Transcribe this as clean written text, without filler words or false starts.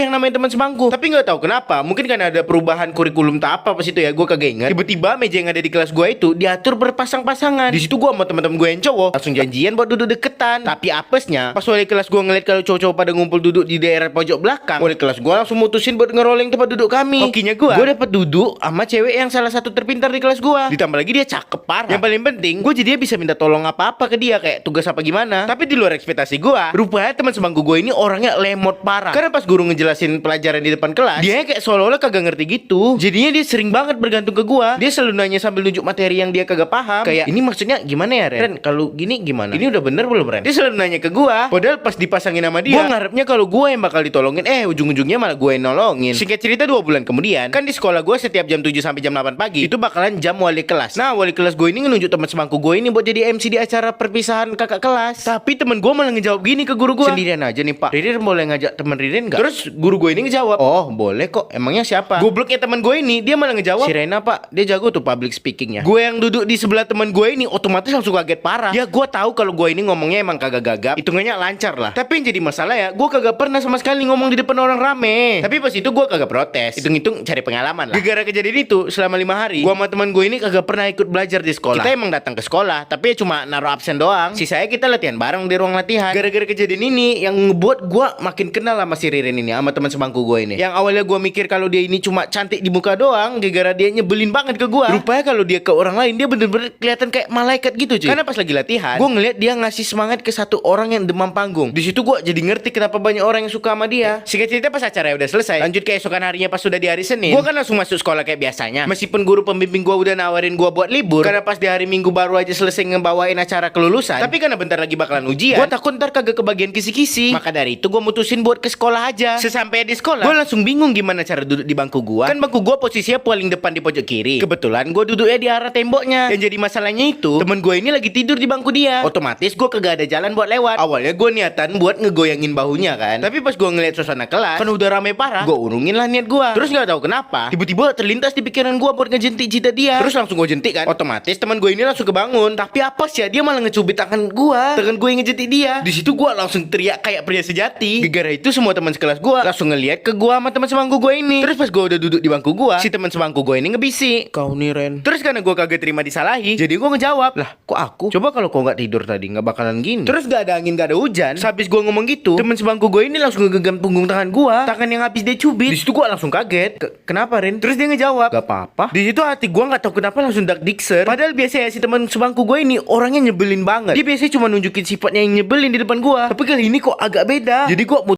yang namanya teman sebangku. Tapi nggak tahu kenapa, mungkin karena ada perubahan kurikulum tak apa pas itu ya, gue kagak ingat. Tiba-tiba meja yang ada di kelas gue itu diatur berpasang-pasangan. Di situ gue sama teman-teman gue yang cowok langsung janjian buat duduk deketan. Tapi apesnya, pas wali kelas gue ngeliat kalau cowok-cowok pada ngumpul duduk di daerah pojok belakang, wali kelas gue langsung mutusin buat ngerolling tempat duduk kami. Hokinya gue dapat duduk sama cewek yang salah satu terpintar di kelas gue. Ditambah lagi dia cakep parah. Yang paling penting, gue jadinya bisa minta tolong apa-apa ke dia, kayak tugas apa gimana. Tapi di luar ekspektasi gue, rupanya teman sebangku gue ini orangnya lemot parah. Karena pas guru ngejelasin pelajaran di depan kelas, dia kayak seolah-olah kagak ngerti gitu. Jadinya dia sering banget bergantung ke gue. Dia selalu nanya sambil nunjuk materi yang dia kagak paham. Kayak, ini maksudnya gimana ya, Ren? Kalau gini gimana? Ini udah bener belum, Ren? Dia selalu nanya ke gue. Padahal pas dipasangin sama dia, gue ngarepnya kalau gue yang bakal ditolongin, ujung-ujungnya malah gue yang nolongin. Singkat cerita 2 bulan kemudian, kan di sekolah gue setiap jam 7 sampai jam 8 pagi itu bakalan jam wali kelas. Nah, wali kelas gue ini ngenunjuk teman sebangku gue ini buat jadi MC di acara perpisahan kakak kelas. Tapi temen gue malah ngejawab gini ke guru gue, sendirian aja nih Pak, Ririn boleh ngajak temen Ririn gak? Terus guru gue ini ngejawab, oh boleh kok, emangnya siapa? Gobloknya temen gue ini, dia malah ngejawab, si Rena Pak, dia jago tuh public speakingnya. Gue yang duduk di sebelah temen gue ini otomatis langsung kaget parah. Ya gue tahu kalau gue ini ngomongnya emang kagak gagap, hitungannya lancar lah. Tapi yang jadi masalah ya, gue kagak pernah sama sekali ngomong di depan orang rame. Tapi pas itu gue kagak protes, hitung-hitung cari pengalaman lah. Gara-gara kejadian itu selama 5 hari, gue sama temen gue ini kagak pernah ikut belajar di sekolah. Kita emang datang ke sekolah, tapi ya cuma naruh absen doang. Sisanya kita latihan bareng di ruang latihan. Gara-gara kejadian ini yang ngebuat gue makin kenal sama si Ririn ini, sama teman sebangku gue ini. Yang awalnya gue mikir kalau dia ini cuma cantik di muka doang, gara-gara dia nyebelin banget ke gue. Rupanya kalau dia ke orang lain, dia bener-bener kelihatan kayak malaikat gitu cuy. Karena pas lagi latihan, gue ngeliat dia ngasih semangat ke satu orang yang demam panggung. Di situ gue jadi ngerti kenapa banyak orang yang suka sama dia. Singkat cerita pas acaranya udah selesai, lanjut keesokan harinya pas sudah di hari Senin, gue kan langsung masuk sekolah kayak biasanya. Meskipun guru pembimbing gue udah nawarin gue buat libur, karena pas di hari Minggu baru aja selesai ngebawain acara kelulusan. Tapi karena bentar lagi bakalan ujian, gue takut ntar kagak kebagian kisi-kisi. Maka dari itu gue mutusin buat ke sekolah aja. Sesampai di sekolah, gue langsung bingung gimana cara duduk di bangku gue. Kan bangku gue posisinya paling depan di pojok kiri. Kebetulan gue duduknya di arah temboknya. Yang jadi masalahnya itu, temen gue ini lagi tidur di bangku dia. Otomatis gue kagak ada jalan buat lewat. Awalnya gue niatan buat ngegoyangin bahunya kan. Tapi pas gue ngeliat suasana kelas, kan udah rame parah, gue urungin lah niat gue. Terus gak tahu kenapa, tiba-tiba terlintas di pikiran gue buat ngejentik jidat dia. Terus langsung gue jentik kan. Otomatis teman gue ini langsung kebangun. Tapi apa sih ya, dia malah ngecubit tangan gue yang ngejentik dia. Di situ gue langsung teriak kayak pria sejati. Gara-gara itu semua teman sekelas gue langsung ngeliat ke gue sama teman sebangku gue ini. Terus pas gue udah duduk di bangku gue, si teman sebangku gue ini ngebisik, kau nih Ren. Terus karena gue kagak terima disalahi, jadi gue ngejawab, lah kok aku? Coba kalau kau nggak tidur tadi nggak bakalan gini. Terus gak ada angin gak ada hujan. Habis gue ngomong gitu, teman sebangku gue ini langsung ngegenggam punggung tangan gue, tangan yang habis dia cubit. Di situ gue langsung kaget, kenapa Ren? Terus dia ngejawab, gak apa-apa. Di situ hati gue nggak tahu kenapa langsung dak dikser. Padahal biasanya si teman sebangku gue ini orangnya nyebelin banget. Dia biasanya cuma nunjukin sifatnya yang nyebelin di depan gue. Tapi kali ini kok agak beda. Jadi gue